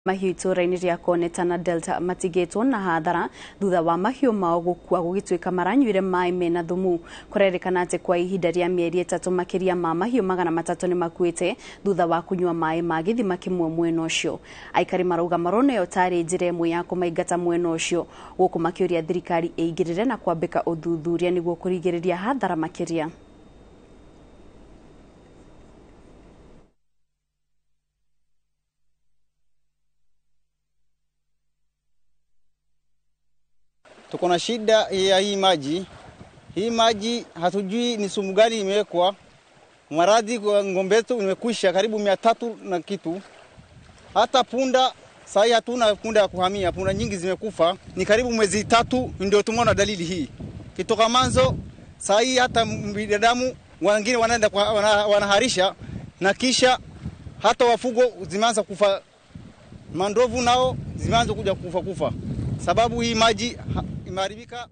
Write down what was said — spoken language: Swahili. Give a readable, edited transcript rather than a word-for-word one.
Mahiũ itũra-inĩ rĩa Konetana Delta matigetwo na hathara thutha wa mahiũ mao gũkua gũgĩtuĩka maranyuire maĩ mena thumu. Kũrerĩkana atĩ kwa ihinda rĩa mĩeri 3 makĩria ma mahiũ 300 nĩ makuĩte thutha wa kunyua maĩ ma gĩthima kĩmwe mwena ũcio. Aikari marauga maroneyo tarĩ njĩra ĩmwe ya kũmaingata mwena ũcio, gũkũ makĩũria thirikari ĩingĩrĩre na kwambĩka ũthuthuria nĩguo kũrigĩrĩria hathara makĩria. Tuko na shida ya hii maji. Hii maji hatujui ni sumu gani imewekwa. Maradhi kwa ng'ombe wetu imekwisha karibu 300 na kitu. Hata punda sasa hatuna punda ya kuhamia. Punda nyingi zimekufa. Ni karibu mwezi 3 ndio tumeona dalili hii. Kitoka manzo sasa hata binadamu wengine wanaenda wanaharisha na kisha hata wafugo zimeanza kufa. Mandovu nao zimeanza kuja kufa. Sababu hii maji imeharibika.